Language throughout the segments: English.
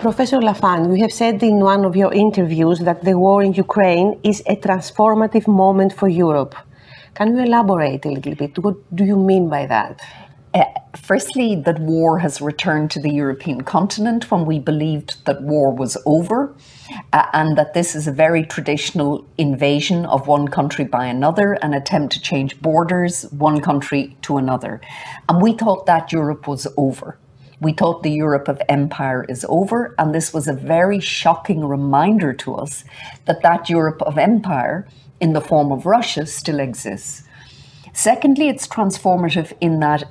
Professor Laffan, you have said in one of your interviews that the war in Ukraine is a transformative moment for Europe. Can you elaborate a little bit? What do you mean by that? Firstly, that war has returned to the European continent when we believed that war was over, and that this is a very traditional invasion of one country by another, an attempt to change borders, one country to another. And we thought that Europe was over. We thought the Europe of empire is over, and this was a very shocking reminder to us that that Europe of empire, in the form of Russia, still exists. Secondly, it's transformative in that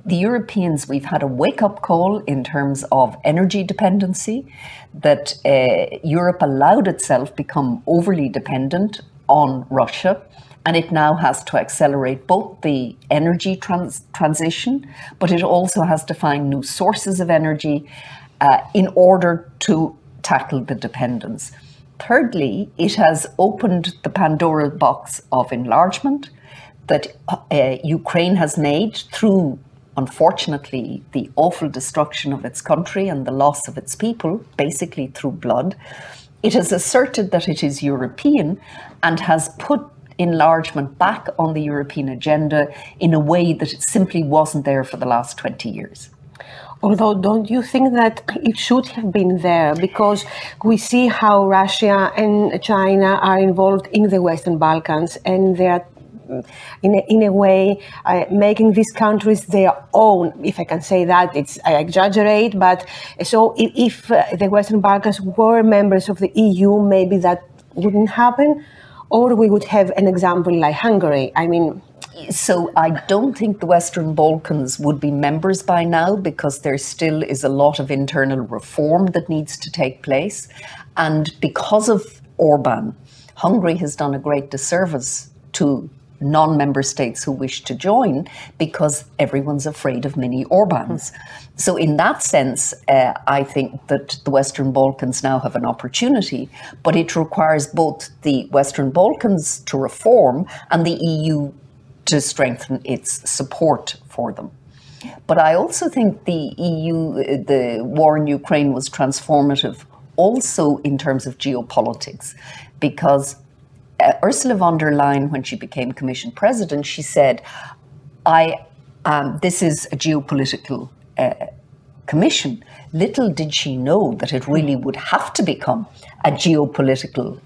the Europeans, we've had a wake-up call in terms of energy dependency, that Europe allowed itself become overly dependent on Russia, and it now has to accelerate both the energy transition, but it also has to find new sources of energy in order to tackle the dependence. Thirdly, it has opened the Pandora box of enlargement that Ukraine has made through, unfortunately, the awful destruction of its country and the loss of its people, basically through blood. It has asserted that it is European and has put enlargement back on the European agenda in a way that it simply wasn't there for the last 20 years. Although, don't you think that it should have been there? Because we see how Russia and China are involved in the Western Balkans, and they are in a way making these countries their own, if I can say that. I exaggerate, but so if the Western Balkans were members of the EU, maybe that wouldn't happen, or we would have an example like Hungary. I mean, so I don't think the Western Balkans would be members by now, because there still is a lot of internal reform that needs to take place. And because of Orban, Hungary has done a great disservice to non-member states who wish to join, because everyone's afraid of mini Orbans. So in that sense, I think that the Western Balkans now have an opportunity, but it requires both the Western Balkans to reform and the EU to strengthen its support for them. But I also think the EU, the war in Ukraine was transformative also in terms of geopolitics, because Ursula von der Leyen, when she became Commission President, she said, this is a geopolitical commission. Little did she know that it really would have to become a geopolitical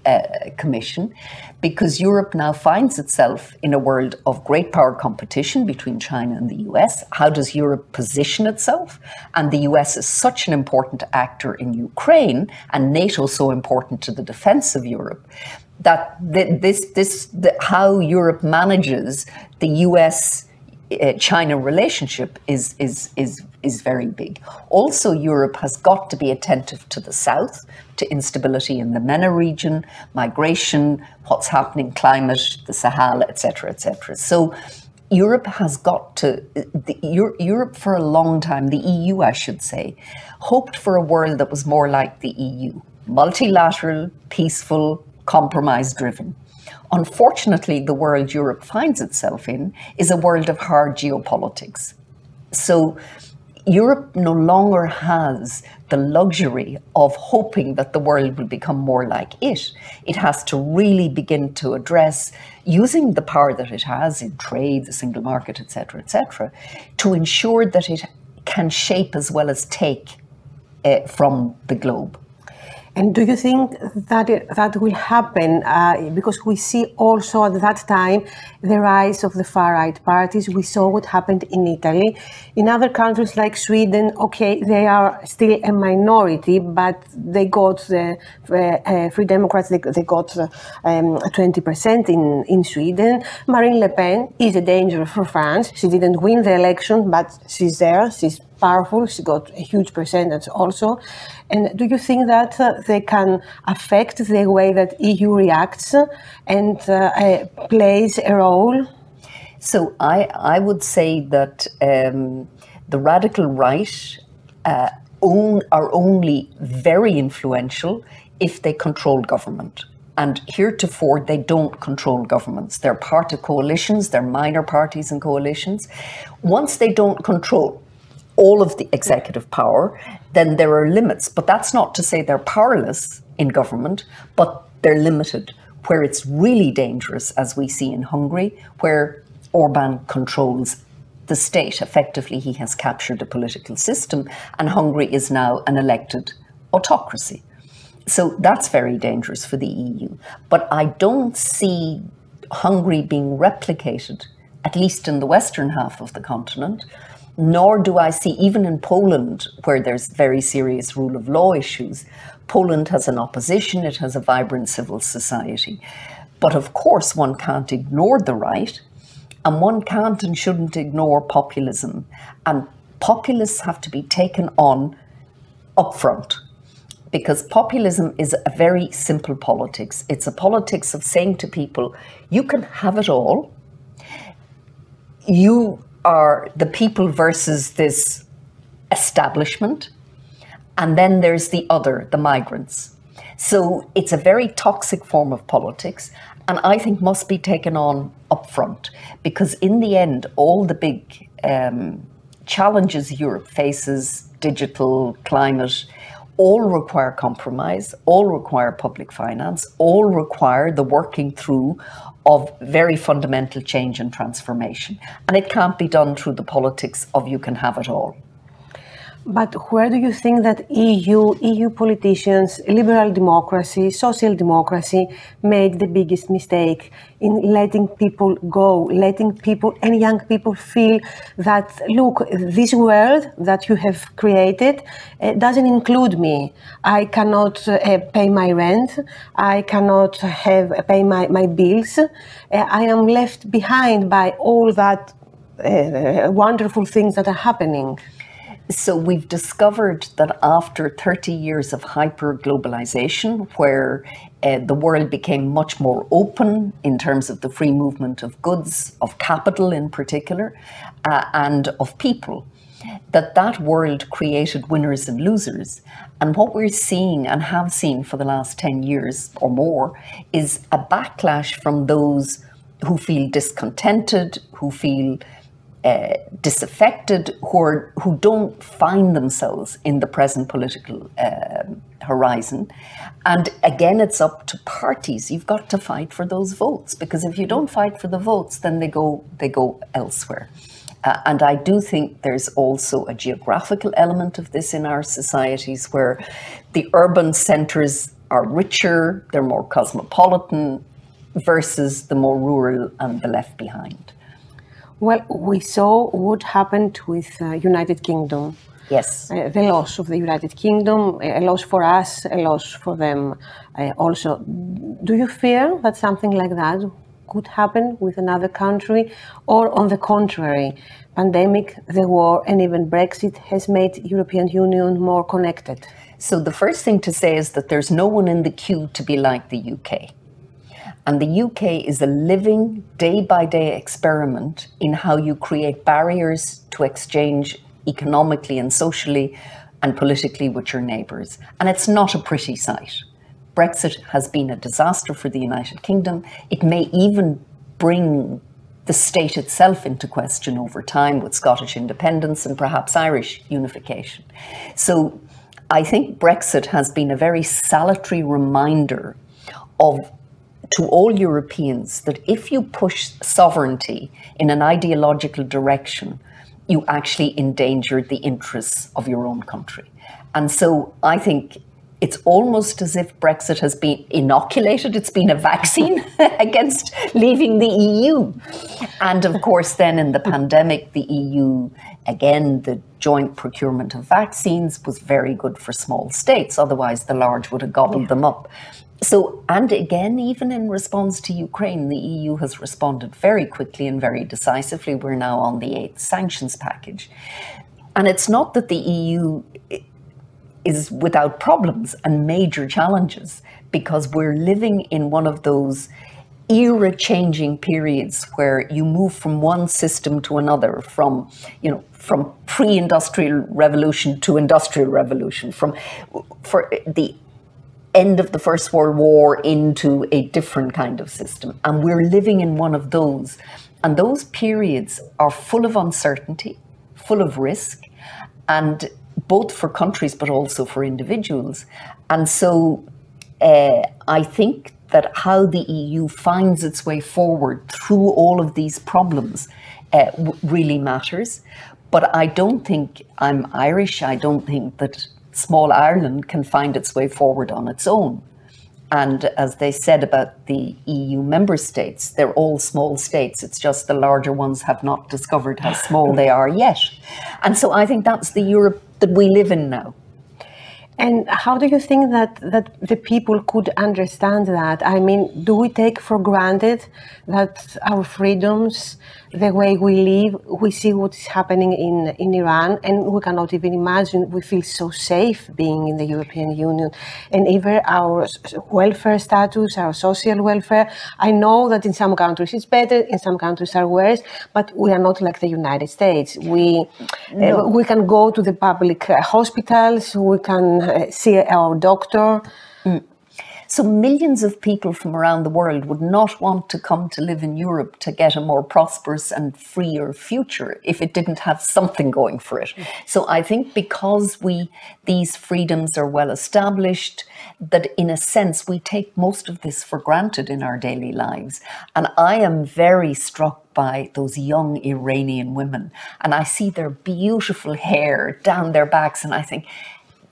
commission, because Europe now finds itself in a world of great power competition between China and the US. How does Europe position itself? And the US is such an important actor in Ukraine, and NATO so important to the defense of Europe, that how Europe manages the US-China relationship is very big. Also, Europe has got to be attentive to the south, to instability in the MENA region, migration, what's happening, climate, the Sahel, etc., etc. So Europe has got to, Europe for a long time, the EU, I should say, hoped for a world that was more like the EU, multilateral, peaceful, compromise-driven. Unfortunately, the world Europe finds itself in is a world of hard geopolitics. So Europe no longer has the luxury of hoping that the world will become more like it. It has to really begin to address, using the power that it has in trade, the single market, etc., to ensure that it can shape as well as take from the globe. And do you think that that will happen? Because we see also at that time the rise of the far-right parties. We saw what happened in Italy. In other countries like Sweden, okay, they are still a minority, but they got the Free Democrats, they got 20% in Sweden. Marine Le Pen is a danger for France. She didn't win the election, but she's there. She's powerful. She got a huge percentage also. And do you think that they can affect the way that EU reacts and plays a role? So I would say that the radical right are only very influential if they control government. And heretofore, they don't control governments. They're part of coalitions, they're minor parties and coalitions. Once they don't control all of the executive power, then there are limits. But that's not to say they're powerless in government, but they're limited. Where it's really dangerous, as we see in Hungary, where Orban controls the state. Effectively, he has captured the political system, and Hungary is now an elected autocracy. So that's very dangerous for the EU. But I don't see Hungary being replicated, at least in the western half of the continent, nor do I see, even in Poland, where there's very serious rule of law issues, Poland has an opposition, it has a vibrant civil society. But of course, one can't ignore the right, and one can't and shouldn't ignore populism. And populists have to be taken on upfront, because populism is a very simple politics. It's a politics of saying to people, you can have it all. You are the people versus this establishment. And then there's the other, the migrants. So it's a very toxic form of politics, and I think must be taken on upfront, because in the end, all the big challenges Europe faces, digital, climate, all require compromise, all require public finance, all require the working through of very fundamental change and transformation. And it can't be done through the politics of you can have it all. But where do you think that EU politicians, liberal democracy, social democracy made the biggest mistake in letting people go, letting people and young people feel that, look, this world that you have created doesn't include me. I cannot pay my rent. I cannot pay my bills. I am left behind by all that wonderful things that are happening. So we've discovered that after 30 years of hyper-globalization, where the world became much more open in terms of the free movement of goods, of capital in particular, and of people, that world created winners and losers. And what we're seeing and have seen for the last 10 years or more is a backlash from those who feel discontented, who feel disaffected, who don't find themselves in the present political horizon. And again, it's up to parties. You've got to fight for those votes, because if you don't fight for the votes, then they go elsewhere. And I do think there's also a geographical element of this in our societies, where the urban centres are richer, they're more cosmopolitan, versus the more rural and the left behind. Well, we saw what happened with United Kingdom. Yes. The loss of the United Kingdom, a loss for us, a loss for them also. Do you fear that something like that could happen with another country? Or on the contrary, pandemic, the war, and even Brexit has made European Union more connected? So the first thing to say is that there's no one in the queue to be like the UK. And the UK is a living, day-by-day experiment in how you create barriers to exchange economically and socially and politically with your neighbours. And it's not a pretty sight. Brexit has been a disaster for the United Kingdom. It may even bring the state itself into question over time, with Scottish independence and perhaps Irish unification. So I think Brexit has been a very salutary reminder to all Europeans that if you push sovereignty in an ideological direction, you actually endanger the interests of your own country. And so I think it's almost as if Brexit has been inoculated. It's been a vaccine against leaving the EU. And of course, then in the pandemic, the EU, again, the joint procurement of vaccines was very good for small states. Otherwise, the large would have gobbled them up. So, and again, even in response to Ukraine, the EU has responded very quickly and very decisively. We're now on the 8th sanctions package. And it's not that the EU is without problems and major challenges, because we're living in one of those era-changing periods where you move from one system to another, from pre-industrial revolution to industrial revolution, for the end of the First World War into a different kind of system. And we're living in one of those. And those periods are full of uncertainty, full of risk. and both for countries but also for individuals. And so I think that how the EU finds its way forward through all of these problems really matters. But I don't think, I'm Irish, I don't think that small Ireland can find its way forward on its own. And as they said about the EU member states, they're all small states. It's just the larger ones have not discovered how small they are yet. And so I think that's the Europe that we live in now. And how do you think that the people could understand that? I mean, do we take for granted that our freedoms, the way we live, we see what is happening in Iran, and we cannot even imagine, we feel so safe being in the European Union, and even our welfare status, our social welfare. I know that in some countries it's better, in some countries are worse, but we are not like the United States. We can go to the public hospitals, we can see our doctor. So millions of people from around the world would not want to come to live in Europe to get a more prosperous and freer future if it didn't have something going for it. So I think because these freedoms are well established, that in a sense we take most of this for granted in our daily lives. And I am very struck by those young Iranian women, and I see their beautiful hair down their backs, and I think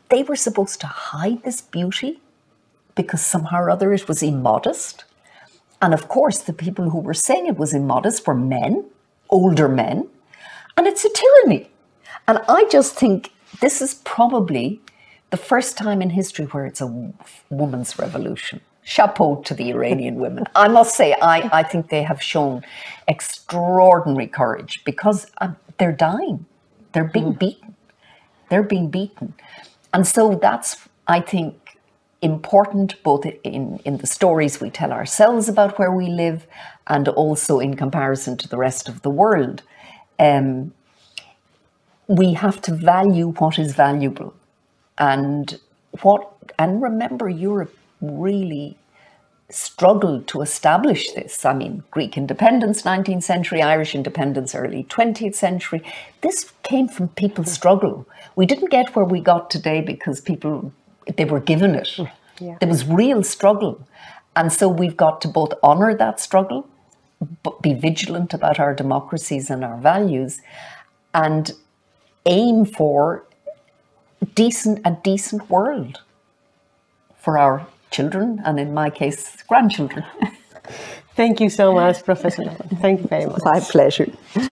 they were supposed to hide this beauty because somehow or other it was immodest. And of course, the people who were saying it was immodest were men, older men, and it's a tyranny. And I just think this is probably the first time in history where it's a woman's revolution. Chapeau to the Iranian women. I must say, I think they have shown extraordinary courage because they're dying. They're being beaten. They're being beaten. And so that's, I think, important both in the stories we tell ourselves about where we live and also in comparison to the rest of the world. We have to value what is valuable. And remember, Europe really struggled to establish this. I mean, Greek independence, 19th century, Irish independence, early 20th century. This came from people's struggle. We didn't get where we got today because they were given it. Yeah. There was real struggle. And so we've got to both honour that struggle, but be vigilant about our democracies and our values, and aim for a decent world for our children, and in my case, grandchildren. Thank you so much, Professor Laffan. Thank you very much. My pleasure.